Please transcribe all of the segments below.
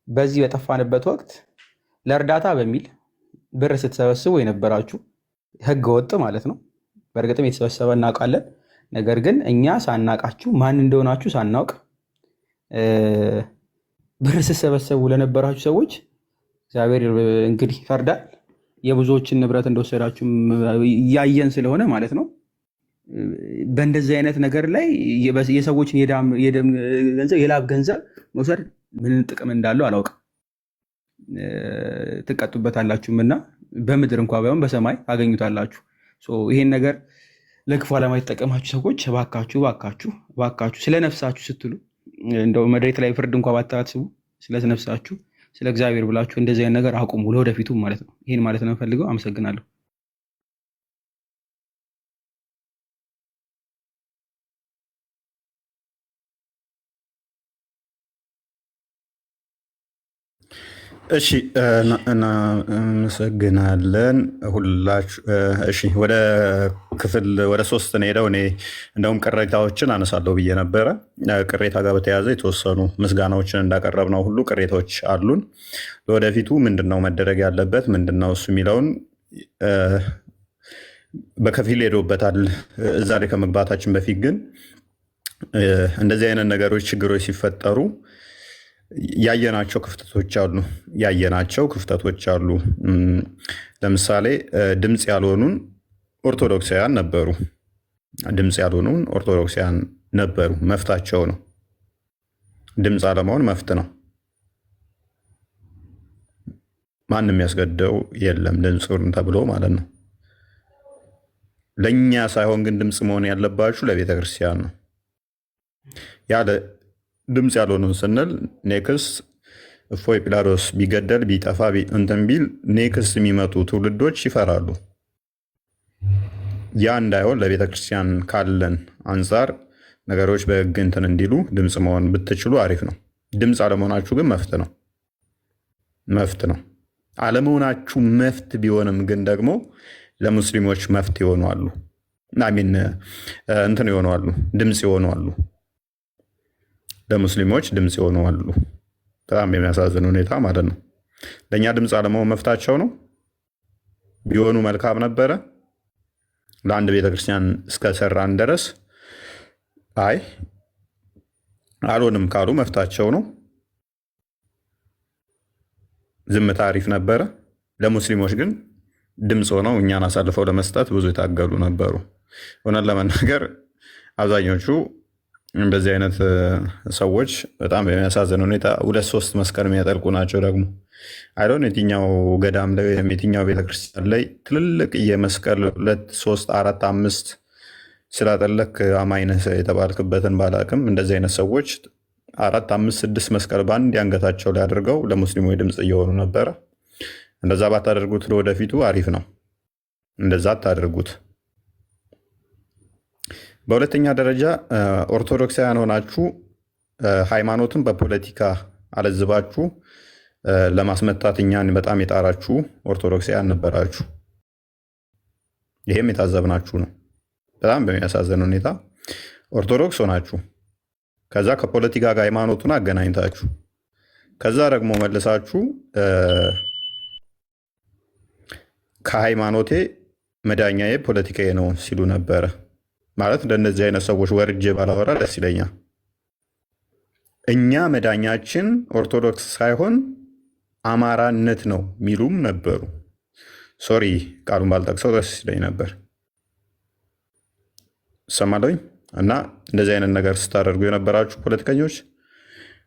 በዚህ በጠፋንበት ወቅት ለእርዳታ በሚል ብር ስትሰበስቡ የነበራችሁ ህገ ወጥ ማለት ነው። በእርግጥም የተሰበሰበ እናውቃለን። ነገር ግን እኛ ሳናቃችሁ ማን እንደሆናችሁ ሳናውቅ ብር ስትሰበሰቡ ለነበራችሁ ሰዎች እግዚአብሔር እንግዲህ ይፈርዳል። የብዙዎችን ንብረት እንደወሰዳችሁ እያየን ስለሆነ ማለት ነው። በእንደዚህ አይነት ነገር ላይ የሰዎችን የላብ ገንዘብ መውሰድ ምን ጥቅም እንዳለው አላውቅም። ትቀጡበታላችሁም እና በምድር እንኳ ባይሆን በሰማይ ታገኙታላችሁ። ይሄን ነገር ለክፉ ዓላማ የተጠቀማችሁ ሰዎች እባካችሁ እባካችሁ እባካችሁ ስለ ነፍሳችሁ ስትሉ እንደው መሬት ላይ ፍርድ እንኳ ባታስቡ ስለ ነፍሳችሁ ስለ እግዚአብሔር ብላችሁ እንደዚህ አይነት ነገር አቁሙ፣ ለወደፊቱ ማለት ነው። ይህን ማለት ነው የምፈልገው። አመሰግናለሁ። እሺ እናመሰግናለን ሁላችሁ። እሺ ወደ ወደ 3 ነው ሄደው። እኔ እንደውም ቅሬታዎችን አነሳለሁ ብዬ ነበረ። ቅሬታ ጋር በተያያዘ የተወሰኑ ምስጋናዎችን እንዳቀረብ ነው ሁሉ ቅሬታዎች አሉን። ለወደፊቱ ምንድነው መደረግ ያለበት ምንድነው እሱ የሚለውን በከፊል ሄዶበታል። እዛ ላይ ከመግባታችን በፊት ግን እንደዚህ አይነት ነገሮች ችግሮች ሲፈጠሩ ያየናቸው ክፍተቶች አሉ። ለምሳሌ ድምፅ ያልሆኑን ኦርቶዶክሳውያን ነበሩ። መፍታቸው ነው። ድምፅ አለመሆን መፍት ነው። ማንም ያስገደው የለም ድምፁን ተብሎ ማለት ነው። ለእኛ ሳይሆን ግን ድምፅ መሆን ያለባችሁ ለቤተክርስቲያን ነው። ያለ ድምፅ ያልሆኑን ስንል ኔክስ እፎይ ጲላጦስ ቢገደል ቢጠፋ እንትን ቢል ኔክስ የሚመጡ ትውልዶች ይፈራሉ። ያ እንዳይሆን ለቤተክርስቲያን ካለን አንጻር ነገሮች በሕግ እንትን እንዲሉ ድምፅ መሆን ብትችሉ አሪፍ ነው። ድምፅ አለመሆናችሁ ግን መፍት ነው። አለመሆናችሁ መፍት ቢሆንም ግን ደግሞ ለሙስሊሞች መፍት ይሆናሉ። አሚን እንትን ይሆናሉ፣ ድምፅ ይሆናሉ። ለሙስሊሞች ድምፅ ይሆናሉ። በጣም የሚያሳዝን ሁኔታ ማለት ነው። ለእኛ ድምፅ አለመሆን መፍታቸው ነው። ቢሆኑ መልካም ነበረ። ለአንድ ቤተክርስቲያን እስከሰራን ድረስ አይ አልሆንም ካሉ መፍታቸው ነው። ዝምታ አሪፍ ነበረ። ለሙስሊሞች ግን ድምፅ ሆነው እኛን አሳልፈው ለመስጠት ብዙ የታገሉ ነበሩ። እውነት ለመናገር አብዛኞቹ እንደዚህ አይነት ሰዎች በጣም የሚያሳዝን ሁኔታ 2-3 መስቀል የሚያጠልቁ ናቸው። ደግሞ አይዶን የትኛው ገዳም ላይ ወይም የትኛው ቤተክርስቲያን ላይ ትልልቅ የመስቀል 2-3-4-5 ስላጠለክ አማይነህ የተባልክበትን ባላቅም እንደዚህ አይነት ሰዎች 4-5-6 መስቀል በአንድ አንገታቸው ላይ አድርገው ለሙስሊሞች ድምፅ እየሆኑ ነበረ። እንደዛ ባታደርጉት ለወደፊቱ አሪፍ ነው። እንደዛ አታደርጉት። በሁለተኛ ደረጃ ኦርቶዶክሳውያን ሆናችሁ ሃይማኖትን በፖለቲካ አለዝባችሁ ለማስመታት እኛን በጣም የጣራችሁ ኦርቶዶክሳውያን ነበራችሁ። ይሄም የታዘብናችሁ ነው። በጣም በሚያሳዝን ሁኔታ ኦርቶዶክስ ሆናችሁ ከዛ ከፖለቲካ ጋር ሃይማኖቱን አገናኝታችሁ ከዛ ደግሞ መልሳችሁ ከሃይማኖቴ መዳኛዬ ፖለቲካዬ ነው ሲሉ ነበረ። ማለት እንደነዚህ አይነት ሰዎች ወርጄ ባላወራ ደስ ይለኛል። እኛ መዳኛችን ኦርቶዶክስ ሳይሆን አማራነት ነው የሚሉም ነበሩ። ሶሪ ቃሉን ባልጠቅሰው ደስ ይለኝ ነበር። ሰማለኝ እና እንደዚህ አይነት ነገር ስታደርጉ የነበራችሁ ፖለቲከኞች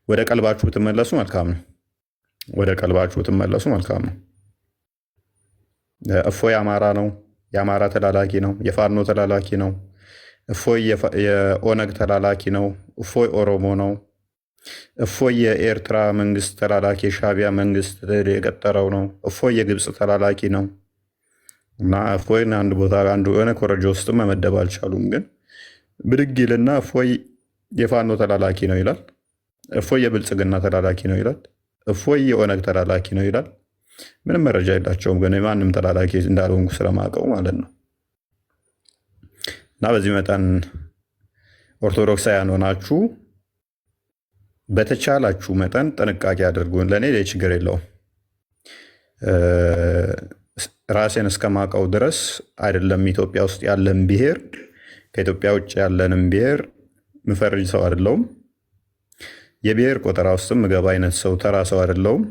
ወደ ቀልባችሁ ብትመለሱ መልካም ነው። እፎይ አማራ ነው፣ የአማራ ተላላኪ ነው፣ የፋኖ ተላላኪ ነው። እፎይ የኦነግ ተላላኪ ነው። እፎይ ኦሮሞ ነው። እፎይ የኤርትራ መንግስት ተላላኪ የሻዕቢያ መንግስት የቀጠረው ነው። እፎይ የግብፅ ተላላኪ ነው። እና እፎይን አንድ ቦታ የሆነ ኮረጆ ውስጥ መመደብ አልቻሉም። ግን ብድግ ይልና እፎይ የፋኖ ተላላኪ ነው ይላል። እፎይ የብልጽግና ተላላኪ ነው ይላል። እፎይ የኦነግ ተላላኪ ነው ይላል። ምንም መረጃ የላቸውም። ግን የማንም ተላላኪ እንዳልሆንኩ ስለማውቀው ማለት ነው። እና በዚህ መጠን ኦርቶዶክሳውያን ሆናችሁ በተቻላችሁ መጠን ጥንቃቄ አድርጉ። ለእኔ ችግር የለውም። ራሴን እስከማውቀው ድረስ አይደለም ኢትዮጵያ ውስጥ ያለን ብሔር ከኢትዮጵያ ውጭ ያለንም ብሔር ምፈርጅ ሰው አይደለውም። የብሔር ቆጠራ ውስጥም ምገባ አይነት ሰው ተራ ሰው አይደለውም።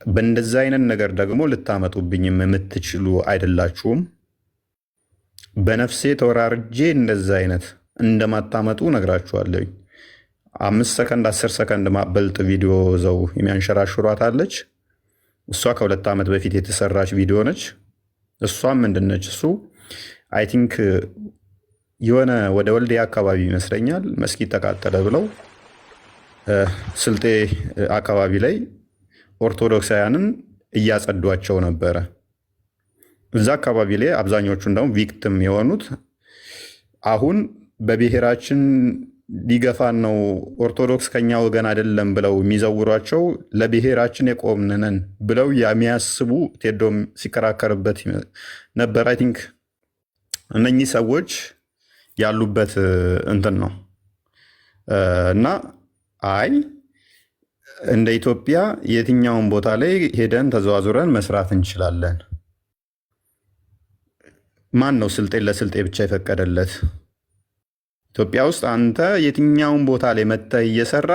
በእንደዛ አይነት ነገር ደግሞ ልታመጡብኝም የምትችሉ አይደላችሁም። በነፍሴ ተወራርጄ እንደዛ አይነት እንደማታመጡ ነግራችኋለሁ። 5 ሰከንድ 10 ሰከንድ ማበልጥ ቪዲዮ ዘው የሚያንሸራሽሯት አለች። እሷ ከ2 ዓመት በፊት የተሰራች ቪዲዮ ነች። እሷም ምንድነች እሱ አይ ቲንክ የሆነ ወደ ወልዲያ አካባቢ ይመስለኛል መስጊድ ተቃጠለ ብለው ስልጤ አካባቢ ላይ ኦርቶዶክሳውያንን እያጸዷቸው ነበረ። እዛ አካባቢ ላይ አብዛኞቹ እንደውም ቪክቲም የሆኑት አሁን በብሔራችን ሊገፋን ነው ኦርቶዶክስ ከኛ ወገን አይደለም ብለው የሚዘውሯቸው ለብሔራችን የቆምነን ብለው የሚያስቡ ቴዶም ሲከራከርበት ነበር። አይ ቲንክ እነኚህ ሰዎች ያሉበት እንትን ነው እና አይ እንደ ኢትዮጵያ የትኛውን ቦታ ላይ ሄደን ተዘዋዙረን መስራት እንችላለን። ማን ነው ስልጤን ለስልጤ ብቻ የፈቀደለት? ኢትዮጵያ ውስጥ አንተ የትኛውን ቦታ ላይ መጥተህ እየሰራ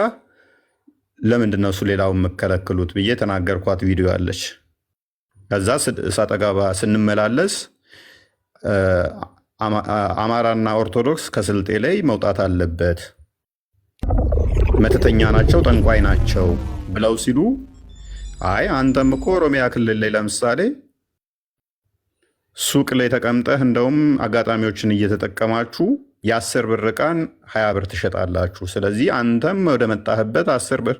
ለምንድን ነው እሱ ሌላውን የምከለክሉት ብዬ ተናገርኳት ቪዲዮ አለች። ከዛ ሳጠጋባ ስንመላለስ አማራና ኦርቶዶክስ ከስልጤ ላይ መውጣት አለበት፣ መተተኛ ናቸው፣ ጠንቋይ ናቸው ብለው ሲሉ አይ አንተም እኮ ኦሮሚያ ክልል ላይ ለምሳሌ ሱቅ ላይ ተቀምጠህ እንደውም አጋጣሚዎችን እየተጠቀማችሁ የ10 ብር ዕቃን 20 ብር ትሸጣላችሁ። ስለዚህ አንተም ወደ መጣህበት 10 ብር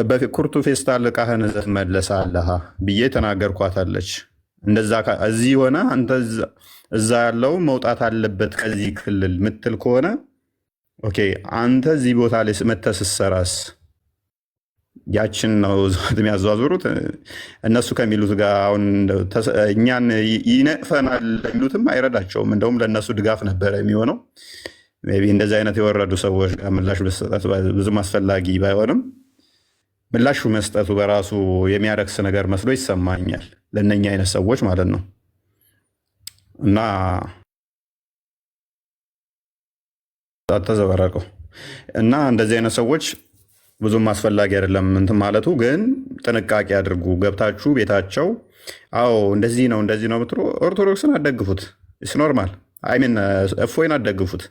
በኩርቱ ፌስታል ዕቃህን ይዘህ ትመለሳለህ ብዬ ተናገርኳታለች። እንደዛ እዚህ ሆነ አንተ እዛ ያለው መውጣት አለበት ከዚህ ክልል ምትል ከሆነ ኦኬ፣ አንተ እዚህ ቦታ ላይ መተህ ስትሰራስ ያችን ነው የሚያዟዙሩት። እነሱ ከሚሉት ጋር አሁን እኛን ይነቅፈናል የሚሉትም አይረዳቸውም። እንደውም ለእነሱ ድጋፍ ነበረ የሚሆነው። ሜይ ቢ እንደዚህ አይነት የወረዱ ሰዎች ጋር ምላሽ መስጠት ብዙም አስፈላጊ ባይሆንም ምላሹ መስጠቱ በራሱ የሚያረክስ ነገር መስሎ ይሰማኛል ለእነኛ አይነት ሰዎች ማለት ነው። እና ተዘበረቀው እና እንደዚህ አይነት ሰዎች ብዙም አስፈላጊ አይደለም እንትን ማለቱ። ግን ጥንቃቄ አድርጉ። ገብታችሁ ቤታቸው አዎ እንደዚህ ነው እንደዚህ ነው ብትሉ ኦርቶዶክስን አትደግፉት። ኢትስ ኖርማል። አይሚን እፎይን አትደግፉት።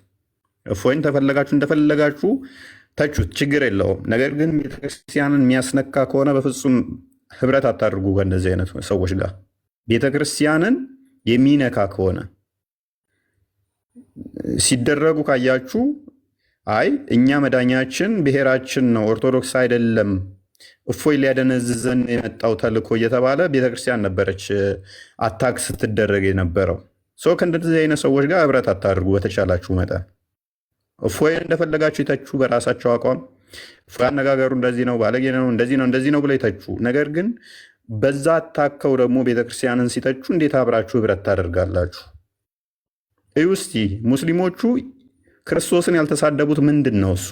እፎይን ተፈለጋችሁ እንደፈለጋችሁ ተቹት፣ ችግር የለውም። ነገር ግን ቤተክርስቲያንን የሚያስነካ ከሆነ በፍጹም ህብረት አታድርጉ ከእንደዚህ አይነት ሰዎች ጋር። ቤተክርስቲያንን የሚነካ ከሆነ ሲደረጉ ካያችሁ አይ እኛ መዳኛችን ብሔራችን ነው ኦርቶዶክስ አይደለም፣ እፎይ ሊያደነዝዘን የመጣው ተልእኮ እየተባለ ቤተክርስቲያን ነበረች አታክ ስትደረግ የነበረው። ሰው ከእንደዚህ አይነት ሰዎች ጋር ህብረት አታድርጉ በተቻላችሁ መጠን። እፎይ እንደፈለጋችሁ ይተቹ በራሳቸው አቋም። እፎይ አነጋገሩ እንደዚህ ነው፣ ባለጌ ነው፣ እንደዚህ ነው ብለው ይተቹ። ነገር ግን በዛ አታከው ደግሞ ቤተክርስቲያንን ሲተቹ እንዴት አብራችሁ ህብረት ታደርጋላችሁ? እዩ እስቲ ሙስሊሞቹ ክርስቶስን ያልተሳደቡት ምንድን ነው? እሱ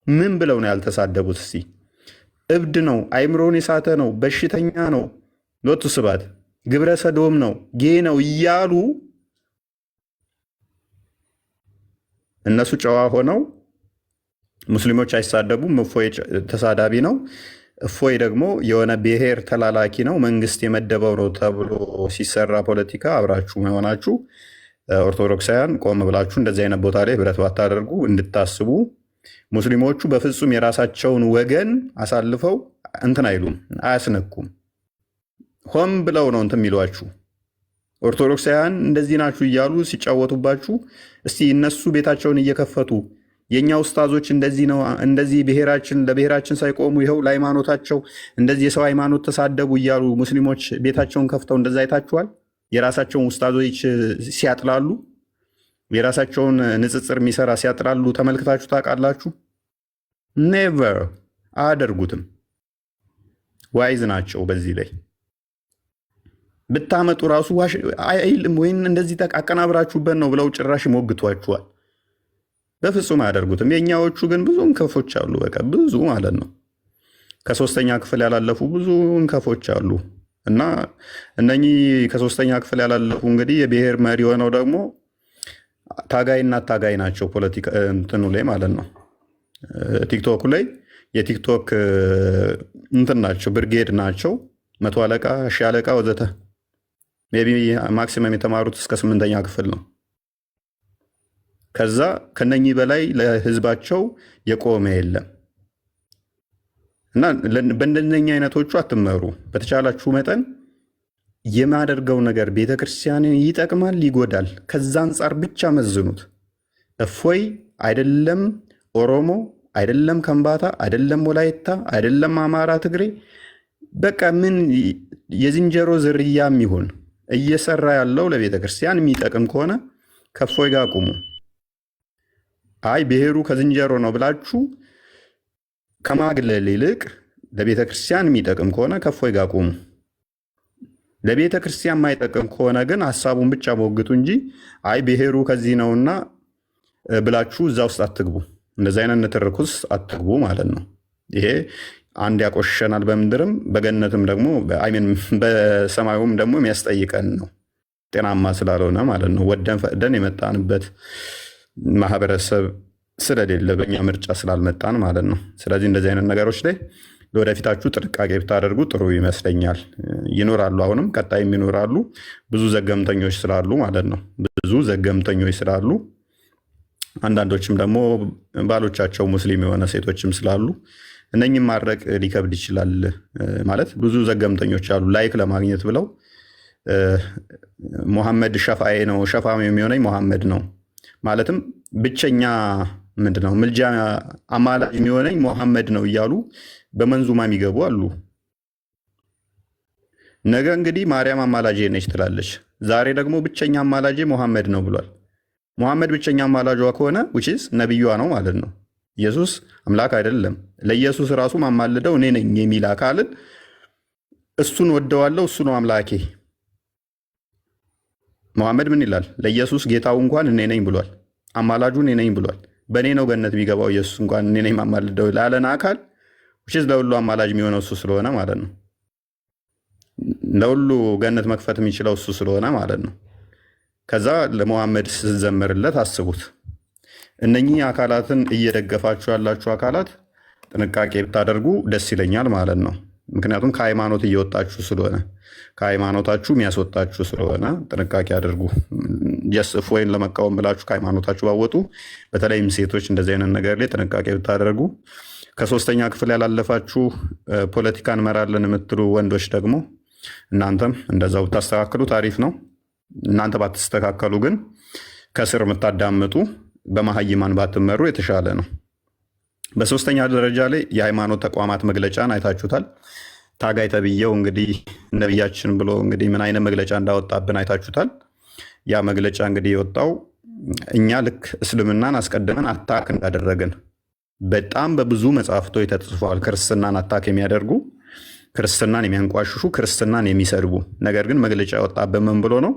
ምን ብለው ነው ያልተሳደቡት? እስቲ እብድ ነው፣ አይምሮን የሳተ ነው፣ በሽተኛ ነው፣ ሎቱ ስባት ግብረ ሰዶም ነው፣ ጌ ነው እያሉ እነሱ ጨዋ ሆነው ሙስሊሞች አይሳደቡም። እፎይ ተሳዳቢ ነው፣ እፎይ ደግሞ የሆነ ብሔር ተላላኪ ነው፣ መንግስት የመደበው ነው ተብሎ ሲሰራ ፖለቲካ አብራችሁ መሆናችሁ ኦርቶዶክሳውያን ቆም ብላችሁ እንደዚህ አይነት ቦታ ላይ ህብረት ባታደርጉ እንድታስቡ። ሙስሊሞቹ በፍጹም የራሳቸውን ወገን አሳልፈው እንትን አይሉም፣ አያስነኩም። ሆም ብለው ነው እንትን የሚሏችሁ። ኦርቶዶክሳውያን እንደዚህ ናችሁ እያሉ ሲጫወቱባችሁ፣ እስቲ እነሱ ቤታቸውን እየከፈቱ የእኛ ኡስታዞች እንደዚህ ነው እንደዚህ ለብሔራችን ሳይቆሙ ይኸው ለሃይማኖታቸው እንደዚህ የሰው ሃይማኖት ተሳደቡ እያሉ ሙስሊሞች ቤታቸውን ከፍተው እንደዛ አይታችኋል? የራሳቸውን ኡስታዞች ሲያጥላሉ፣ የራሳቸውን ንጽጽር የሚሰራ ሲያጥላሉ ተመልክታችሁ ታውቃላችሁ? ኔቨር አያደርጉትም። ዋይዝ ናቸው። በዚህ ላይ ብታመጡ ራሱ አይልም ወይም እንደዚህ አቀናብራችሁበት ነው ብለው ጭራሽ ይሞግቷችኋል። በፍጹም አያደርጉትም። የእኛዎቹ ግን ብዙ እንከፎች አሉ። በቃ ብዙ ማለት ነው። ከሶስተኛ ክፍል ያላለፉ ብዙ እንከፎች አሉ። እና እነኚህ ከሶስተኛ ክፍል ያላለፉ እንግዲህ የብሔር መሪ ሆነው ደግሞ ታጋይና ታጋይ ናቸው። ፖለቲካ እንትኑ ላይ ማለት ነው። ቲክቶክ ላይ የቲክቶክ እንትን ናቸው፣ ብርጌድ ናቸው። 100 አለቃ፣ 1000 አለቃ ወዘተ። ሜይ ቢ ማክሲመም የተማሩት እስከ 8ኛ ክፍል ነው። ከዛ ከነኚህ በላይ ለህዝባቸው የቆመ የለም። እና በእንደነኛ አይነቶቹ አትመሩ። በተቻላችሁ መጠን የማደርገው ነገር ቤተክርስቲያንን ይጠቅማል ይጎዳል፣ ከዛ አንጻር ብቻ መዝኑት። እፎይ አይደለም ኦሮሞ አይደለም ከምባታ አይደለም ወላይታ አይደለም አማራ ትግሬ፣ በቃ ምን የዝንጀሮ ዝርያም ይሁን እየሰራ ያለው ለቤተክርስቲያን የሚጠቅም ከሆነ ከእፎይ ጋር ቁሙ። አይ ብሔሩ ከዝንጀሮ ነው ብላችሁ ከማግለል ይልቅ ለቤተ ክርስቲያን የሚጠቅም ከሆነ ከእፎይ ጋር ቁሙ። ለቤተ ክርስቲያን የማይጠቅም ከሆነ ግን ሀሳቡን ብቻ ሞግቱ እንጂ አይ ብሔሩ ከዚህ ነውና ብላችሁ እዛ ውስጥ አትግቡ። እንደዚህ አይነት ንትርክ ውስጥ አትግቡ ማለት ነው። ይሄ አንድ ያቆሸናል፣ በምድርም በገነትም ደግሞ በሰማዩም ደግሞ የሚያስጠይቀን ነው፣ ጤናማ ስላልሆነ ማለት ነው። ወደን ፈቅደን የመጣንበት ማህበረሰብ ስለሌለ በእኛ ምርጫ ስላልመጣን ማለት ነው። ስለዚህ እንደዚህ አይነት ነገሮች ላይ ለወደፊታችሁ ጥንቃቄ ብታደርጉ ጥሩ ይመስለኛል። ይኖራሉ፣ አሁንም ቀጣይም ይኖራሉ፣ ብዙ ዘገምተኞች ስላሉ ማለት ነው። ብዙ ዘገምተኞች ስላሉ አንዳንዶችም ደግሞ ባሎቻቸው ሙስሊም የሆነ ሴቶችም ስላሉ እነኝም ማድረግ ሊከብድ ይችላል። ማለት ብዙ ዘገምተኞች አሉ። ላይክ ለማግኘት ብለው ሙሐመድ ሸፋዬ ነው፣ ሸፋም የሚሆነኝ ሙሐመድ ነው ማለትም ብቸኛ ምንድነው ምልጃ አማላጅ የሚሆነኝ ሙሐመድ ነው እያሉ በመንዙማ የሚገቡ አሉ። ነገ እንግዲህ ማርያም አማላጄ ነች ትላለች። ዛሬ ደግሞ ብቸኛ አማላጄ ሙሐመድ ነው ብሏል። ሙሐመድ ብቸኛ አማላጇ ከሆነ ውጪስ ነብዩዋ ነው ማለት ነው። ኢየሱስ አምላክ አይደለም። ለኢየሱስ ራሱ ማማልደው እኔ ነኝ የሚል አካልን እሱን ወደዋለሁ፣ እሱ ነው አምላኬ። ሙሐመድ ምን ይላል? ለኢየሱስ ጌታው እንኳን እኔ ነኝ ብሏል። አማላጁ እኔ ነኝ ብሏል። በእኔ ነው ገነት የሚገባው ኢየሱስ እንኳን እኔ ነኝ ማማልደው ላለን አካል ውጪስ ለሁሉ አማላጅ የሚሆነው እሱ ስለሆነ ማለት ነው። ለሁሉ ገነት መክፈት የሚችለው እሱ ስለሆነ ማለት ነው። ከዛ ለሙሐመድ ስትዘምርለት አስቡት። እነኚህ አካላትን እየደገፋችሁ ያላችሁ አካላት ጥንቃቄ ብታደርጉ ደስ ይለኛል ማለት ነው። ምክንያቱም ከሃይማኖት እየወጣችሁ ስለሆነ፣ ከሃይማኖታችሁ የሚያስወጣችሁ ስለሆነ ጥንቃቄ አድርጉ። እፎይን ለመቃወም ብላችሁ ከሃይማኖታችሁ ባወጡ፣ በተለይም ሴቶች እንደዚህ አይነት ነገር ላይ ጥንቃቄ ብታደርጉ፣ ከሶስተኛ ክፍል ያላለፋችሁ ፖለቲካ እንመራለን የምትሉ ወንዶች ደግሞ እናንተም እንደዛው ብታስተካክሉ ታሪፍ ነው። እናንተ ባትስተካከሉ ግን ከስር የምታዳምጡ በመሀይማን ባትመሩ የተሻለ ነው። በሶስተኛ ደረጃ ላይ የሃይማኖት ተቋማት መግለጫን አይታችሁታል። ታጋይ ተብዬው እንግዲህ ነቢያችን ብሎ እንግዲህ ምን አይነት መግለጫ እንዳወጣብን አይታችሁታል። ያ መግለጫ እንግዲህ የወጣው እኛ ልክ እስልምናን አስቀድመን አታክ እንዳደረግን በጣም በብዙ መጽሐፍቶች ተጽፏል። ክርስትናን አታክ የሚያደርጉ፣ ክርስትናን የሚያንቋሽሹ፣ ክርስትናን የሚሰድቡ። ነገር ግን መግለጫ ያወጣብን ምን ብሎ ነው?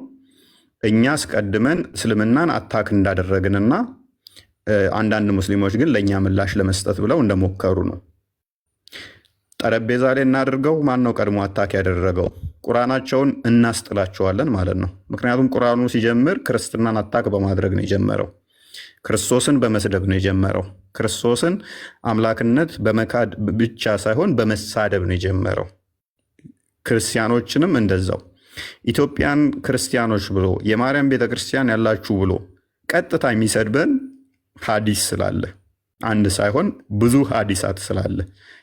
እኛ አስቀድመን እስልምናን አታክ እንዳደረግንና አንዳንድ ሙስሊሞች ግን ለእኛ ምላሽ ለመስጠት ብለው እንደሞከሩ ነው። ጠረጴዛ ላይ እናድርገው። ማን ነው ቀድሞ አታክ ያደረገው? ቁርአናቸውን እናስጥላቸዋለን ማለት ነው። ምክንያቱም ቁርአኑ ሲጀምር ክርስትናን አታክ በማድረግ ነው የጀመረው። ክርስቶስን በመስደብ ነው የጀመረው። ክርስቶስን አምላክነት በመካድ ብቻ ሳይሆን በመሳደብ ነው የጀመረው። ክርስቲያኖችንም እንደዛው ኢትዮጵያን ክርስቲያኖች ብሎ የማርያም ቤተክርስቲያን ያላችሁ ብሎ ቀጥታ የሚሰድበን ሀዲስ ስላለ፣ አንድ ሳይሆን ብዙ ሀዲሳት ስላለ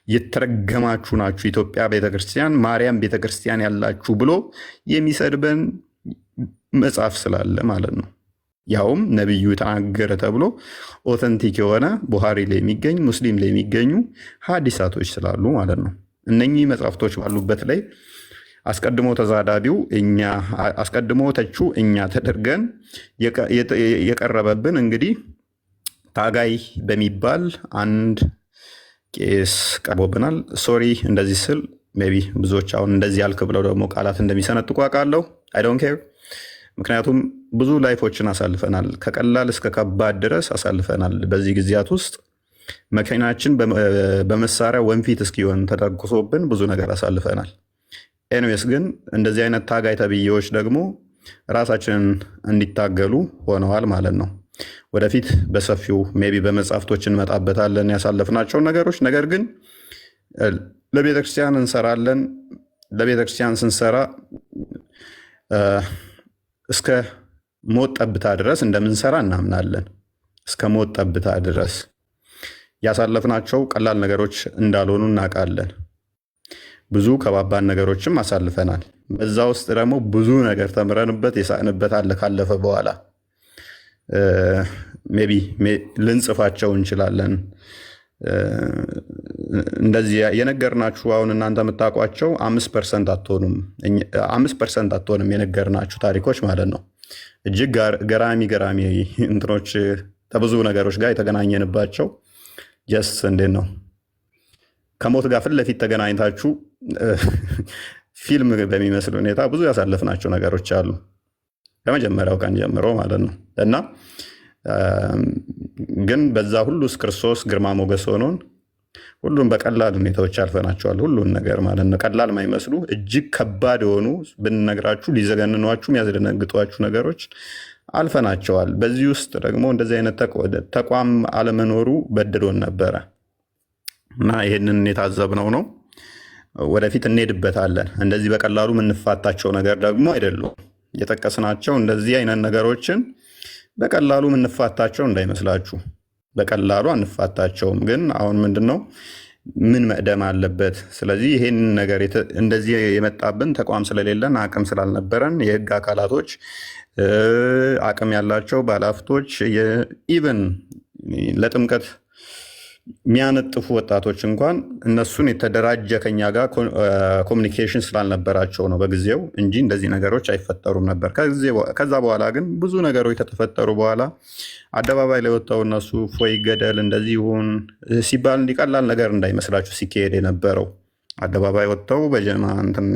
የተረገማችሁ ናችሁ ኢትዮጵያ ቤተክርስቲያን ማርያም ቤተክርስቲያን ያላችሁ ብሎ የሚሰድበን መጽሐፍ ስላለ ማለት ነው። ያውም ነቢዩ ተናገረ ተብሎ ኦተንቲክ የሆነ ቡሃሪ ላይ የሚገኝ ሙስሊም ላይ የሚገኙ ሀዲሳቶች ስላሉ ማለት ነው። እነኚህ መጽሐፍቶች ባሉበት ላይ አስቀድሞ ተዛዳቢው እኛ፣ አስቀድሞ ተቹ እኛ ተደርገን የቀረበብን እንግዲህ ታጋይ በሚባል አንድ ቄስ ቀርቦብናል። ሶሪ እንደዚህ ስል ሜይ ቢ ብዙዎች አሁን እንደዚህ ያልክ ብለው ደግሞ ቃላት እንደሚሰነጥቁ አውቃለሁ። አይ ዶንት ኬር። ምክንያቱም ብዙ ላይፎችን አሳልፈናል፣ ከቀላል እስከ ከባድ ድረስ አሳልፈናል። በዚህ ጊዜያት ውስጥ መኪናችን በመሳሪያ ወንፊት እስኪሆን ተተኩሶብን ብዙ ነገር አሳልፈናል። ኤንዌስ ግን እንደዚህ አይነት ታጋይ ተብዬዎች ደግሞ ራሳችንን እንዲታገሉ ሆነዋል ማለት ነው። ወደፊት በሰፊው ሜቢ በመጽሐፍቶች እንመጣበታለን ያሳለፍናቸውን ነገሮች። ነገር ግን ለቤተክርስቲያን እንሰራለን። ለቤተክርስቲያን ስንሰራ እስከ ሞት ጠብታ ድረስ እንደምንሰራ እናምናለን። እስከ ሞት ጠብታ ድረስ ያሳለፍናቸው ቀላል ነገሮች እንዳልሆኑ እናውቃለን። ብዙ ከባባድ ነገሮችም አሳልፈናል። በዛ ውስጥ ደግሞ ብዙ ነገር ተምረንበት የሳቅንበት አለ። ካለፈ በኋላ ሜይ ቢ ልንጽፋቸው እንችላለን። እንደዚህ የነገርናችሁ አሁን እናንተ የምታውቋቸው 5% አትሆንም የነገርናችሁ ታሪኮች ማለት ነው። እጅግ ገራሚ እንትኖች ከብዙ ነገሮች ጋር የተገናኘንባቸው ጀስት እንዴት ነው ከሞት ጋር ፊት ለፊት ተገናኝታችሁ ፊልም በሚመስል ሁኔታ ብዙ ያሳለፍናቸው ነገሮች አሉ ከመጀመሪያው ቀን ጀምሮ ማለት ነው። እና ግን በዛ ሁሉ ውስጥ ክርስቶስ ግርማ ሞገስ ሆኖን ሁሉም በቀላል ሁኔታዎች አልፈናቸዋል። ሁሉን ነገር ማለት ነው ቀላል የማይመስሉ እጅግ ከባድ የሆኑ ብንነግራችሁ ሊዘገንኗችሁ የሚያስደነግጧችሁ ነገሮች አልፈናቸዋል። በዚህ ውስጥ ደግሞ እንደዚህ አይነት ተቋም አለመኖሩ በድሎን ነበረ እና ይህንን የታዘብነው ነው። ወደፊት እንሄድበታለን። እንደዚህ በቀላሉ የምንፋታቸው ነገር ደግሞ አይደሉም የጠቀስናቸው። እንደዚህ አይነት ነገሮችን በቀላሉ የምንፋታቸው እንዳይመስላችሁ። በቀላሉ አንፋታቸውም። ግን አሁን ምንድነው ምን መቅደም አለበት? ስለዚህ ይሄን ነገር እንደዚህ የመጣብን ተቋም ስለሌለን አቅም ስላልነበረን የህግ አካላቶች አቅም ያላቸው ባለሀብቶች ኢቨን ለጥምቀት የሚያነጥፉ ወጣቶች እንኳን እነሱን የተደራጀ ከኛ ጋር ኮሚኒኬሽን ስላልነበራቸው ነው በጊዜው እንጂ እንደዚህ ነገሮች አይፈጠሩም ነበር። ከዛ በኋላ ግን ብዙ ነገሮች ከተፈጠሩ በኋላ አደባባይ ላይ ወጥተው እነሱ ፎይ ገደል እንደዚህ ይሁን ሲባል እንዲቀላል ነገር እንዳይመስላችሁ ሲካሄድ የነበረው አደባባይ ወጥተው በጀማ እንትን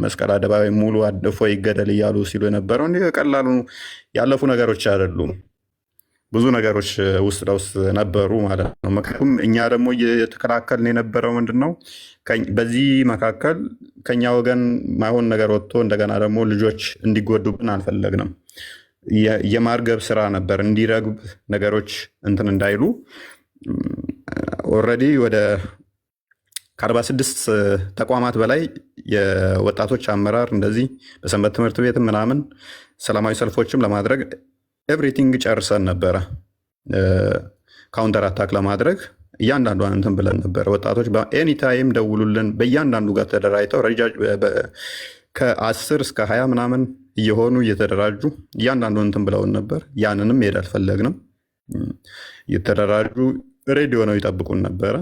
መስቀል አደባባይ ሙሉ ፎይ ገደል እያሉ ሲሉ የነበረው እንዲህ ቀላሉ ያለፉ ነገሮች አይደሉም። ብዙ ነገሮች ውስጥ ለውስጥ ነበሩ ማለት ነው። ምክንያቱም እኛ ደግሞ እየተከላከልን የነበረው ምንድን ነው በዚህ መካከል ከኛ ወገን ማይሆን ነገር ወጥቶ እንደገና ደግሞ ልጆች እንዲጎዱብን አልፈለግንም። የማርገብ ስራ ነበር፣ እንዲረግብ ነገሮች እንትን እንዳይሉ። ኦልሬዲ ወደ ከ46 ተቋማት በላይ የወጣቶች አመራር እንደዚህ በሰንበት ትምህርት ቤት ምናምን ሰላማዊ ሰልፎችም ለማድረግ ኤቭሪቲንግ ጨርሰን ነበረ። ካውንተር አታክ ለማድረግ እያንዳንዷን እንትን ብለን ነበረ። ወጣቶች በኤኒታይም ደውሉልን። በእያንዳንዱ ጋር ተደራጅተው ከ10 እስከ 20 ምናምን እየሆኑ እየተደራጁ እያንዳንዱ እንትን ብለውን ነበር። ያንንም ሄድ አልፈለግንም። እየተደራጁ ሬዲዮ ነው ይጠብቁን ነበረ።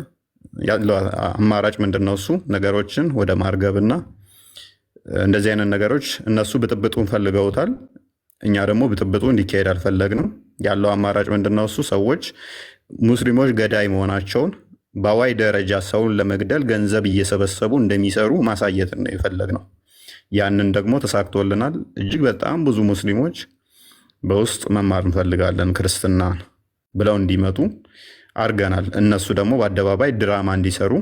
ያለው አማራጭ ምንድን ነው? እሱ ነገሮችን ወደ ማርገብና እንደዚህ አይነት ነገሮች እነሱ ብጥብጡን ፈልገውታል። እኛ ደግሞ ብጥብጡ እንዲካሄድ አልፈለግንም። ያለው አማራጭ ምንድን ነው? እሱ ሰዎች ሙስሊሞች ገዳይ መሆናቸውን በአዋይ ደረጃ ሰውን ለመግደል ገንዘብ እየሰበሰቡ እንደሚሰሩ ማሳየት ነው የፈለግነው። ያንን ደግሞ ተሳክቶልናል። እጅግ በጣም ብዙ ሙስሊሞች በውስጥ መማር እንፈልጋለን ክርስትናን ብለው እንዲመጡ አድርገናል። እነሱ ደግሞ በአደባባይ ድራማ እንዲሰሩ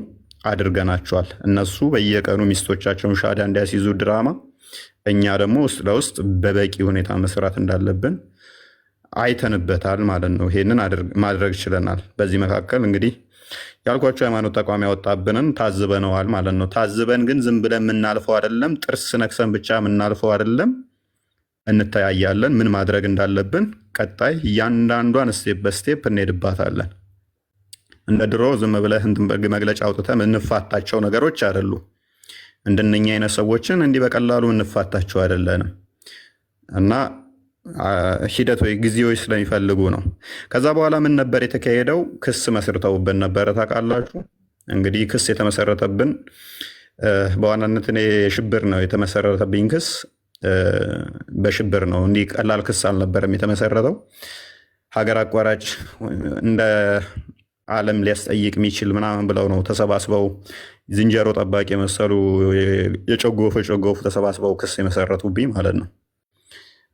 አድርገናቸዋል። እነሱ በየቀኑ ሚስቶቻቸውን ሻዳ እንዲያስይዙ ድራማ፣ እኛ ደግሞ ውስጥ ለውስጥ በበቂ ሁኔታ መስራት እንዳለብን አይተንበታል ማለት ነው። ይሄንን ማድረግ ችለናል። በዚህ መካከል እንግዲህ ያልኳቸው ሃይማኖት ተቋም ያወጣብንን ታዝበነዋል ማለት ነው። ታዝበን ግን ዝም ብለን የምናልፈው አይደለም። ጥርስ ነክሰን ብቻ የምናልፈው አይደለም። እንተያያለን። ምን ማድረግ እንዳለብን ቀጣይ እያንዳንዷን ስቴፕ በስቴፕ እንሄድባታለን። እንደ ድሮ ዝም ብለህ መግለጫ አውጥተህ እንፋታቸው ነገሮች አይደሉም። እንደነኛ አይነት ሰዎችን እንዲህ በቀላሉ እንፋታቸው አይደለንም እና ሂደት ወይ ጊዜዎች ስለሚፈልጉ ነው። ከዛ በኋላ ምን ነበር የተካሄደው? ክስ መስርተውብን ነበረ። ታውቃላችሁ እንግዲህ ክስ የተመሰረተብን በዋናነት እኔ ሽብር ነው የተመሰረተብኝ ክስ በሽብር ነው። እንዲህ ቀላል ክስ አልነበረም የተመሰረተው። ሀገር አቋራጭ እንደ ዓለም ሊያስጠይቅ የሚችል ምናምን ብለው ነው ተሰባስበው ዝንጀሮ ጠባቂ የመሰሉ የጨጎፉ ተሰባስበው ክስ የመሰረቱብኝ ማለት ነው።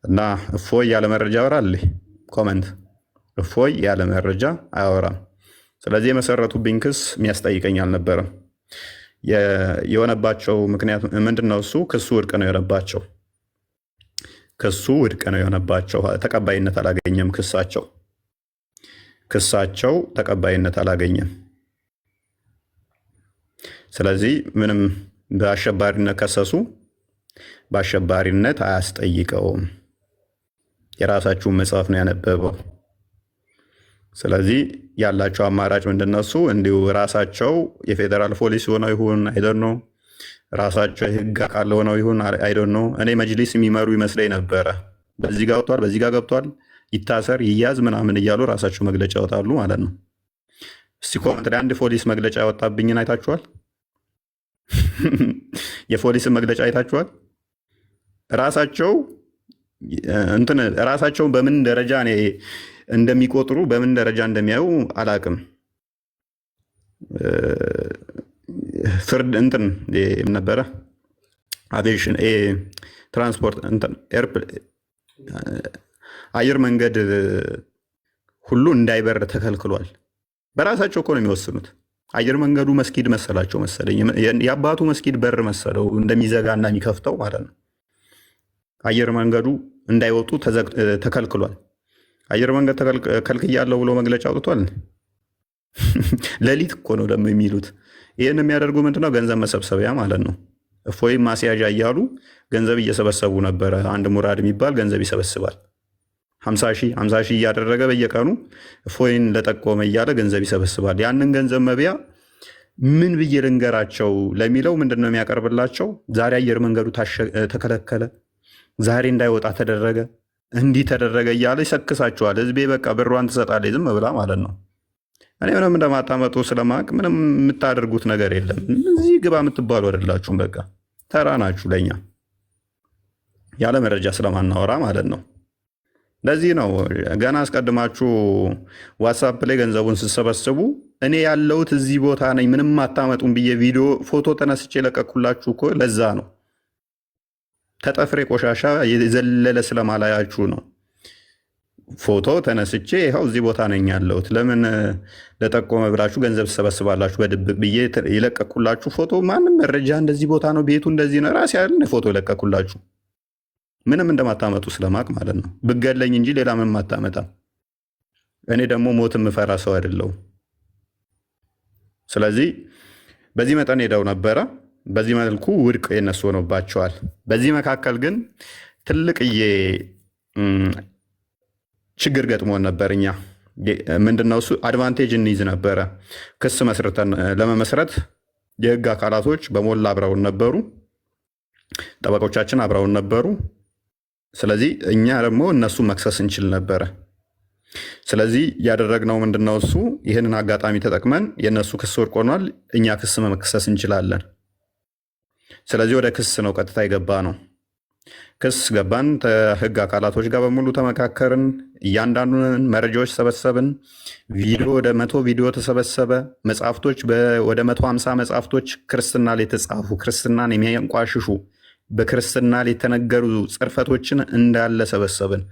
እና እፎይ ያለ መረጃ ያወራል። ኮመንት እፎይ ያለ መረጃ አያወራም። ስለዚህ የመሰረቱብኝ ክስ የሚያስጠይቀኝ አልነበረም። የሆነባቸው ምክንያት ምንድን ነው? እሱ ክሱ ውድቅ ነው የሆነባቸው። ክሱ ውድቅ ነው የሆነባቸው። ተቀባይነት አላገኘም። ክሳቸው ተቀባይነት አላገኘም። ስለዚህ ምንም በአሸባሪነት ከሰሱ፣ በአሸባሪነት አያስጠይቀውም። የራሳችሁን መጽሐፍ ነው ያነበበው። ስለዚህ ያላቸው አማራጭ ምንድን ነው? እሱ እንዲሁ ራሳቸው የፌዴራል ፖሊስ ሆነው ይሁን አይደን ነው፣ ራሳቸው የህግ አካል ሆነው ይሁን አይደን ነው። እኔ መጅሊስ የሚመሩ ይመስለኝ ነበረ። በዚህ ጋር ወጥቷል፣ በዚህ ጋር ገብቷል፣ ይታሰር ይያዝ ምናምን እያሉ ራሳቸው መግለጫ ያወጣሉ ማለት ነው። እስቲ ኮመንት ላይ አንድ ፖሊስ መግለጫ ያወጣብኝን አይታችኋል? የፖሊስን መግለጫ አይታችኋል? ራሳቸውን በምን ደረጃ እንደሚቆጥሩ በምን ደረጃ እንደሚያዩ አላቅም። ፍርድ ነበረ አቪዬሽን ትራንስፖርት አየር መንገድ ሁሉ እንዳይበር ተከልክሏል። በራሳቸው እኮ ነው የሚወስኑት። አየር መንገዱ መስጊድ መሰላቸው መሰለኝ፣ የአባቱ መስጊድ በር መሰለው እንደሚዘጋና የሚከፍተው ማለት ነው። አየር መንገዱ እንዳይወጡ ተከልክሏል። አየር መንገድ ከልክያለሁ ብሎ መግለጫ አውጥቷል። ሌሊት እኮ ነው ደግሞ የሚሉት። ይህን የሚያደርጉ ምንድነው? ገንዘብ መሰብሰቢያ ማለት ነው። እፎይም ማስያዣ እያሉ ገንዘብ እየሰበሰቡ ነበረ። አንድ ሙራድ የሚባል ገንዘብ ይሰበስባል። 50 ሺህ እያደረገ በየቀኑ እፎይን ለጠቆመ እያለ ገንዘብ ይሰበስባል። ያንን ገንዘብ መብያ ምን ብዬ ልንገራቸው ለሚለው ምንድነው የሚያቀርብላቸው? ዛሬ አየር መንገዱ ተከለከለ፣ ዛሬ እንዳይወጣ ተደረገ፣ እንዲህ ተደረገ እያለ ይሰክሳቸዋል። ህዝቤ በቃ ብሯን ትሰጣለች ዝም ብላ ማለት ነው። እኔ ምንም እንደማታመጡ ስለማቅ ምንም የምታደርጉት ነገር የለም። እዚህ ግባ የምትባሉ አይደላችሁም። በቃ ተራ ናችሁ ለኛ ያለ መረጃ ስለማናወራ ማለት ነው። ለዚህ ነው ገና አስቀድማችሁ ዋትሳፕ ላይ ገንዘቡን ስትሰበስቡ እኔ ያለሁት እዚህ ቦታ ነኝ ምንም አታመጡም ብዬ ቪዲዮ ፎቶ ተነስቼ ለቀኩላችሁ እኮ ለዛ ነው። ተጠፍሬ ቆሻሻ የዘለለ ስለማላያችሁ ነው። ፎቶ ተነስቼ ይኸው እዚህ ቦታ ነኝ ያለሁት፣ ለምን ለጠቆመ ብላችሁ ገንዘብ ትሰበስባላችሁ በድብቅ ብዬ የለቀኩላችሁ ፎቶ ማንም መረጃ እንደዚህ ቦታ ነው ቤቱ እንደዚህ ነው ራሴ ያለ ፎቶ የለቀኩላችሁ ምንም እንደማታመጡ ስለማቅ ማለት ነው። ብገለኝ እንጂ ሌላ ምንም አታመጣም። እኔ ደግሞ ሞት የምፈራ ሰው አይደለሁም። ስለዚህ በዚህ መጠን ሄደው ነበረ። በዚህ መልኩ ውድቅ የነሱ ሆኖባቸዋል። በዚህ መካከል ግን ትልቅዬ ችግር ገጥሞን ነበር። እኛ ምንድነው እሱ አድቫንቴጅ እንይዝ ነበረ። ክስ መስርተን ለመመስረት የህግ አካላቶች በሞላ አብረውን ነበሩ፣ ጠበቆቻችን አብረውን ነበሩ። ስለዚህ እኛ ደግሞ እነሱ መክሰስ እንችል ነበረ። ስለዚህ ያደረግነው ምንድነው እሱ ይህንን አጋጣሚ ተጠቅመን የእነሱ ክስ ወድቅ ሆኗል፣ እኛ ክስ መክሰስ እንችላለን። ስለዚህ ወደ ክስ ነው ቀጥታ የገባ ነው። ክስ ገባን። ከህግ አካላቶች ጋር በሙሉ ተመካከርን። እያንዳንዱን መረጃዎች ሰበሰብን። ቪዲዮ ወደ 100 ቪዲዮ ተሰበሰበ። መጽሐፍቶች ወደ 150 መጽሐፍቶች ክርስትና ላይ የተጻፉ ክርስትናን የሚያንቋሽሹ በክርስትና ላይ የተነገሩ ጽርፈቶችን እንዳለ ሰበሰብን።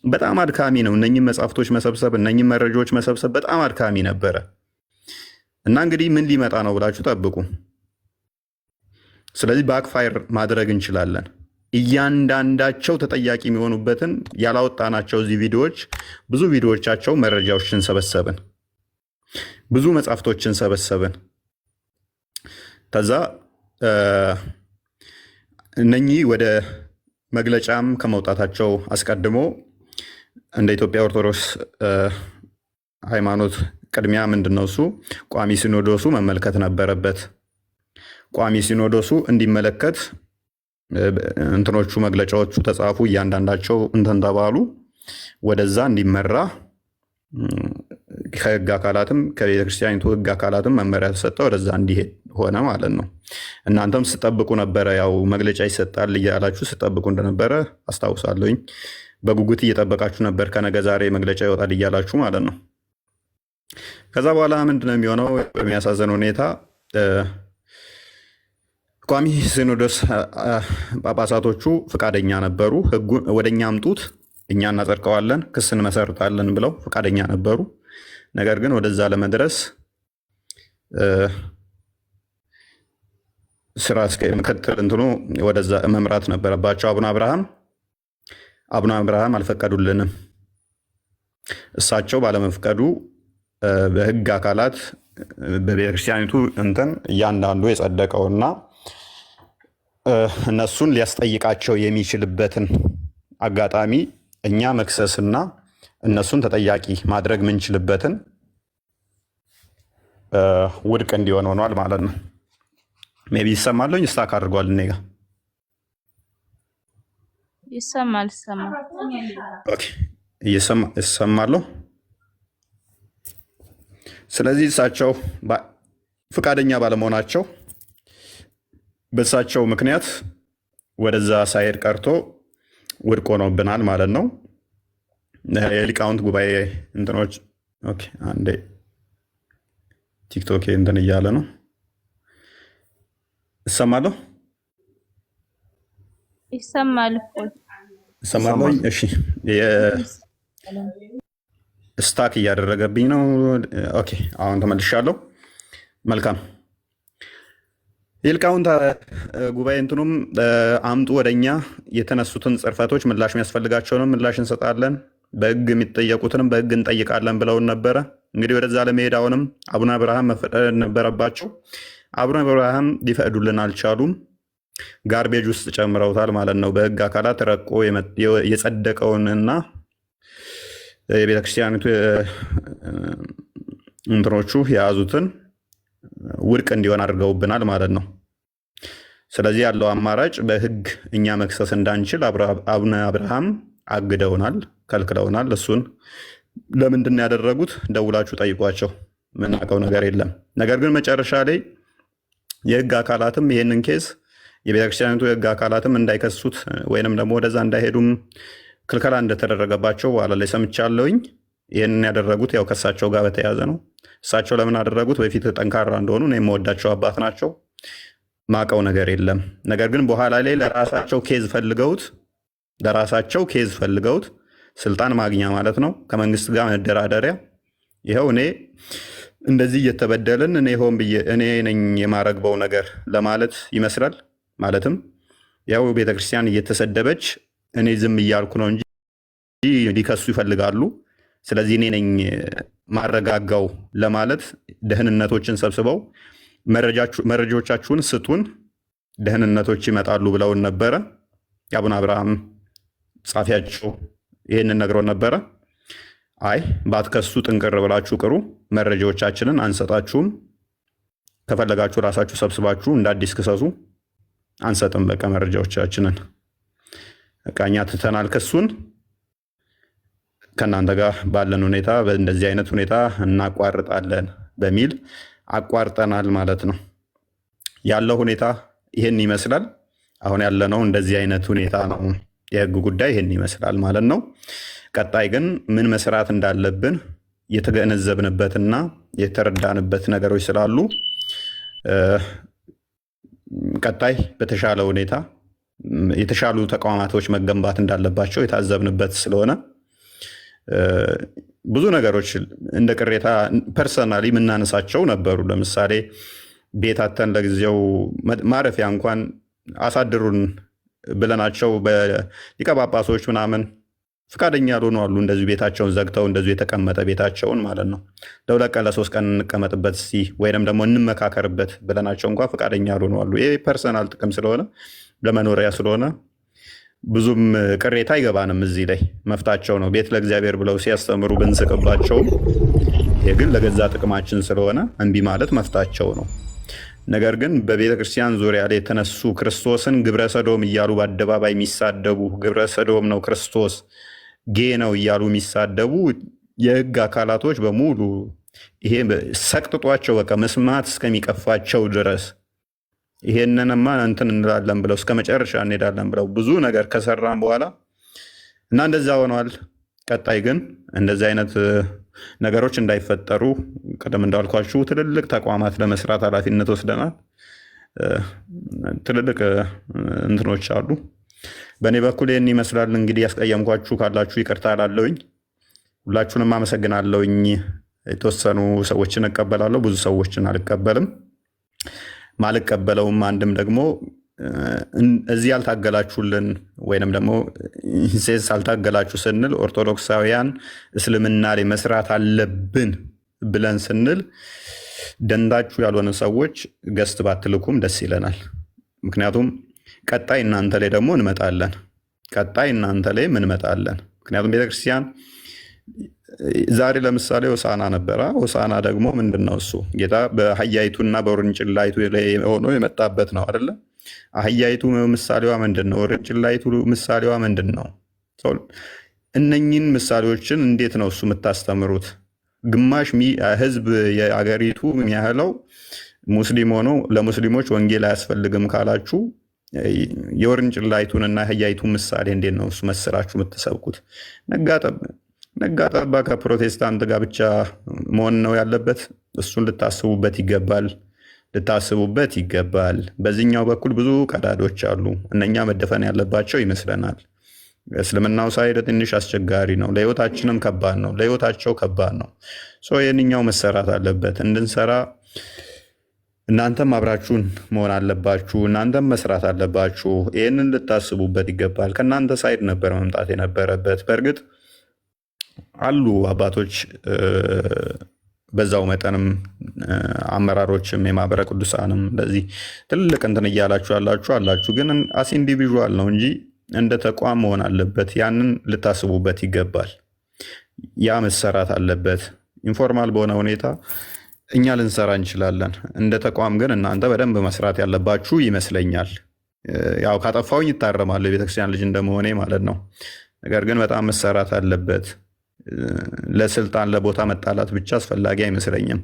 በጣም አድካሚ ነው እነኝህ መጽሐፍቶች መሰብሰብ፣ እነኝህ መረጃዎች መሰብሰብ በጣም አድካሚ ነበረ እና እንግዲህ ምን ሊመጣ ነው ብላችሁ ጠብቁ። ስለዚህ ባክፋየር ማድረግ እንችላለን። እያንዳንዳቸው ተጠያቂ የሚሆኑበትን ያላወጣናቸው እዚህ ቪዲዮዎች ብዙ ቪዲዮዎቻቸው መረጃዎችን ሰበሰብን፣ ብዙ መጽሐፍቶችን ሰበሰብን። ከዛ እነኚህ ወደ መግለጫም ከመውጣታቸው አስቀድሞ እንደ ኢትዮጵያ ኦርቶዶክስ ሃይማኖት ቅድሚያ ምንድነው እሱ ቋሚ ሲኖዶሱ መመልከት ነበረበት። ቋሚ ሲኖዶሱ እንዲመለከት እንትኖቹ መግለጫዎቹ ተጻፉ፣ እያንዳንዳቸው እንትን ተባሉ፣ ወደዛ እንዲመራ ከህግ አካላትም ከቤተክርስቲያኒቱ ህግ አካላትም መመሪያ ተሰጠ፣ ወደዛ እንዲሄድ ሆነ ማለት ነው። እናንተም ስጠብቁ ነበረ፣ ያው መግለጫ ይሰጣል እያላችሁ ስጠብቁ እንደነበረ አስታውሳለሁኝ። በጉጉት እየጠበቃችሁ ነበር፣ ከነገ ዛሬ መግለጫ ይወጣል እያላችሁ ማለት ነው። ከዛ በኋላ ምንድነው የሚሆነው? በሚያሳዝን ሁኔታ ቋሚ ሲኖዶስ ጳጳሳቶቹ ፈቃደኛ ነበሩ። ህጉን ወደኛ አምጡት፣ እኛ እናጸድቀዋለን፣ ክስ እንመሰርታለን ብለው ፈቃደኛ ነበሩ። ነገር ግን ወደዛ ለመድረስ ስራ ምክትል እንትኑ ወደዛ መምራት ነበረባቸው። አቡነ አብርሃም አልፈቀዱልንም። እሳቸው ባለመፍቀዱ በህግ አካላት በቤተክርስቲያኒቱ እንትን እያንዳንዱ የጸደቀውና እነሱን ሊያስጠይቃቸው የሚችልበትን አጋጣሚ እኛ መክሰስና እነሱን ተጠያቂ ማድረግ ምንችልበትን ውድቅ እንዲሆን ሆኗል ማለት ነው። ሜቢ ይሰማለኝ ስታክ አድርጓል። እኔ ጋ ይሰማል። ይሰማለሁ። ስለዚህ እሳቸው ፈቃደኛ ባለመሆናቸው በእሳቸው ምክንያት ወደዛ ሳይሄድ ቀርቶ ውድቅ ሆኖብናል ማለት ነው። የሊቃውንት ጉባኤ እንትኖች አንዴ ቲክቶክ እንትን እያለ ነው። እሰማለሁ ይሰማል። እሺ ስታክ እያደረገብኝ ነው። ኦኬ አሁን ተመልሻለሁ። መልካም የሊቃውንት ጉባኤ እንትኑም አምጡ ወደኛ የተነሱትን ጽርፈቶች ምላሽ የሚያስፈልጋቸውንም ምላሽ እንሰጣለን፣ በህግ የሚጠየቁትንም በህግ እንጠይቃለን ብለውን ነበረ። እንግዲህ ወደዛ ለመሄድ አሁንም አቡነ አብርሃም መፈቀድ ነበረባቸው። አቡነ አብርሃም ሊፈቅዱልን አልቻሉም። ጋርቤጅ ውስጥ ጨምረውታል ማለት ነው። በህግ አካላት ረቆ የጸደቀውንና የቤተክርስቲያኒቱ እንትኖቹ የያዙትን ውድቅ እንዲሆን አድርገውብናል ማለት ነው። ስለዚህ ያለው አማራጭ በህግ እኛ መክሰስ እንዳንችል አቡነ አብርሃም አግደውናል፣ ከልክለውናል። እሱን ለምንድን ያደረጉት ደውላችሁ ጠይቋቸው፣ የምናውቀው ነገር የለም። ነገር ግን መጨረሻ ላይ የህግ አካላትም ይህንን ኬዝ የቤተክርስቲያኒቱ የህግ አካላትም እንዳይከሱት ወይንም ደግሞ ወደዛ እንዳይሄዱም ክልከላ እንደተደረገባቸው በኋላ ላይ ሰምቻለሁኝ። ይህንን ያደረጉት ያው ከእሳቸው ጋር በተያያዘ ነው። እሳቸው ለምን አደረጉት? በፊት ጠንካራ እንደሆኑ እኔ የምወዳቸው አባት ናቸው። ማቀው ነገር የለም። ነገር ግን በኋላ ላይ ለራሳቸው ኬዝ ፈልገውት ስልጣን ማግኛ ማለት ነው፣ ከመንግስት ጋር መደራደሪያ። ይኸው እኔ እንደዚህ እየተበደልን እኔ ሆን ብዬ እኔ ነኝ የማረግበው ነገር ለማለት ይመስላል። ማለትም ያው ቤተክርስቲያን እየተሰደበች እኔ ዝም እያልኩ ነው እንጂ ሊከሱ ይፈልጋሉ። ስለዚህ እኔ ነኝ ማረጋጋው ለማለት ደህንነቶችን ሰብስበው መረጃዎቻችሁን ስጡን፣ ደህንነቶች ይመጣሉ ብለውን ነበረ። የአቡነ አብርሃም ጻፊያቸው ይህንን ነግረውን ነበረ። አይ ባትከሱ ጥንቅር ብላችሁ ቅሩ፣ መረጃዎቻችንን አንሰጣችሁም፣ ከፈለጋችሁ ራሳችሁ ሰብስባችሁ እንደ አዲስ ክሰሱ፣ አንሰጥም በቃ መረጃዎቻችንን እኛ ትተናል፣ ክሱን ከእናንተ ጋር ባለን ሁኔታ በእንደዚህ አይነት ሁኔታ እናቋርጣለን በሚል አቋርጠናል ማለት ነው። ያለው ሁኔታ ይህን ይመስላል። አሁን ያለነው እንደዚህ አይነት ሁኔታ ነው። የህግ ጉዳይ ይህን ይመስላል ማለት ነው። ቀጣይ ግን ምን መስራት እንዳለብን የተገነዘብንበትና የተረዳንበት ነገሮች ስላሉ ቀጣይ በተሻለ ሁኔታ የተሻሉ ተቋማቶች መገንባት እንዳለባቸው የታዘብንበት ስለሆነ ብዙ ነገሮች እንደ ቅሬታ ፐርሰናሊ የምናነሳቸው ነበሩ። ለምሳሌ ቤታተን ለጊዜው ማረፊያ እንኳን አሳድሩን ብለናቸው በሊቀ ጳጳሶች ምናምን ፈቃደኛ ያልሆኑ አሉ። እንደዚሁ ቤታቸውን ዘግተው እንደዚሁ የተቀመጠ ቤታቸውን ማለት ነው ለ2 ቀን ለ3 ቀን እንቀመጥበት እስቲ ወይም ደግሞ እንመካከርበት ብለናቸው እንኳን ፈቃደኛ ያልሆኑ አሉ። ይሄ ፐርሰናል ጥቅም ስለሆነ ለመኖሪያ ስለሆነ ብዙም ቅሬታ አይገባንም። እዚህ ላይ መፍታቸው ነው። ቤት ለእግዚአብሔር ብለው ሲያስተምሩ ብንስቅባቸውም ይሄ ግን ለገዛ ጥቅማችን ስለሆነ እምቢ ማለት መፍታቸው ነው። ነገር ግን በቤተ ክርስቲያን ዙሪያ ላይ የተነሱ ክርስቶስን ግብረ ሰዶም እያሉ በአደባባይ የሚሳደቡ ግብረ ሰዶም ነው ክርስቶስ ጌ ነው እያሉ የሚሳደቡ የህግ አካላቶች በሙሉ ይሄ ሰቅጥጧቸው በቃ መስማት እስከሚቀፋቸው ድረስ ይሄንንማ እንትን እንላለን ብለው እስከ መጨረሻ እንሄዳለን ብለው ብዙ ነገር ከሰራን በኋላ እና እንደዛ ሆነዋል። ቀጣይ ግን እንደዚህ አይነት ነገሮች እንዳይፈጠሩ ቀደም እንዳልኳችሁ ትልልቅ ተቋማት ለመስራት ኃላፊነት ወስደናል። ትልልቅ እንትኖች አሉ። በእኔ በኩል ይህን ይመስላል። እንግዲህ ያስቀየምኳችሁ ካላችሁ ይቅርታ እላለሁኝ። ሁላችሁንም አመሰግናለሁኝ። የተወሰኑ ሰዎችን እቀበላለሁ፣ ብዙ ሰዎችን አልቀበልም። ማልቀበለውም አንድም ደግሞ እዚህ ያልታገላችሁልን ወይንም ደግሞ ኢንሴንስ አልታገላችሁ ስንል ኦርቶዶክሳውያን እስልምና ላይ መስራት አለብን ብለን ስንል ደንዳችሁ ያልሆነ ሰዎች ገስት ባትልኩም ደስ ይለናል። ምክንያቱም ቀጣይ እናንተ ላይ ደግሞ እንመጣለን። ምክንያቱም ቤተክርስቲያን ዛሬ ለምሳሌ ሆሳዕና ነበረ። ሆሳዕና ደግሞ ምንድን ነው? እሱ ጌታ በአህያይቱና በውርንጭላይቱ ላይ ሆኖ የመጣበት ነው አይደለ? አህያይቱ ምሳሌዋ ምንድን ነው? ውርንጭላይቱ ምሳሌዋ ምንድን ነው? እነኝን ምሳሌዎችን እንዴት ነው እሱ የምታስተምሩት? ግማሽ ህዝብ የአገሪቱ የሚያህለው ሙስሊም ሆኖ ለሙስሊሞች ወንጌል አያስፈልግም ካላችሁ የውርንጭላይቱንና አህያይቱን ምሳሌ እንዴት ነው እሱ መስራችሁ የምትሰብኩት? ነጋጠባ ከፕሮቴስታንት ጋር ብቻ መሆን ነው ያለበት? እሱን ልታስቡበት ይገባል። በዚህኛው በኩል ብዙ ቀዳዶች አሉ። እነኛ መደፈን ያለባቸው ይመስለናል። እስልምናው ሳይድ ትንሽ አስቸጋሪ ነው። ለህይወታችንም ከባድ ነው። ለህይወታቸው ከባድ ነው። ይህንኛው መሰራት አለበት። እንድንሰራ እናንተም አብራችሁን መሆን አለባችሁ። እናንተም መስራት አለባችሁ። ይህንን ልታስቡበት ይገባል። ከእናንተ ሳይድ ነበር መምጣት የነበረበት። በእርግጥ አሉ አባቶች በዛው መጠንም አመራሮችም የማህበረ ቅዱሳንም እንደዚህ ትልቅ እንትን እያላችሁ አላችሁ። ግን አስ ኢንዲቪዥዋል ነው እንጂ እንደ ተቋም መሆን አለበት። ያንን ልታስቡበት ይገባል። ያ መሰራት አለበት። ኢንፎርማል በሆነ ሁኔታ እኛ ልንሰራ እንችላለን። እንደ ተቋም ግን እናንተ በደንብ መስራት ያለባችሁ ይመስለኛል። ያው ካጠፋውኝ ይታረማል፣ የቤተክርስቲያን ልጅ እንደመሆኔ ማለት ነው። ነገር ግን በጣም መሰራት አለበት። ለስልጣን ለቦታ መጣላት ብቻ አስፈላጊ አይመስለኝም።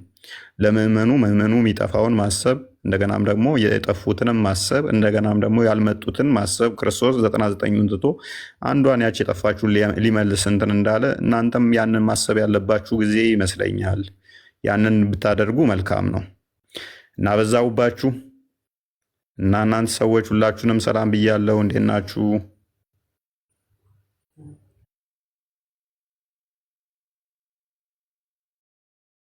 ለምዕመኑ የሚጠፋውን ማሰብ፣ እንደገናም ደግሞ የጠፉትንም ማሰብ፣ እንደገናም ደግሞ ያልመጡትን ማሰብ። ክርስቶስ 99ን ትቶ አንዷን ያች የጠፋችሁን ሊመልስ እንትን እንዳለ እናንተም ያንን ማሰብ ያለባችሁ ጊዜ ይመስለኛል። ያንን ብታደርጉ መልካም ነው እና በዛውባችሁ እና እናንተ ሰዎች ሁላችሁንም ሰላም ብያለሁ። እንዴት ናችሁ?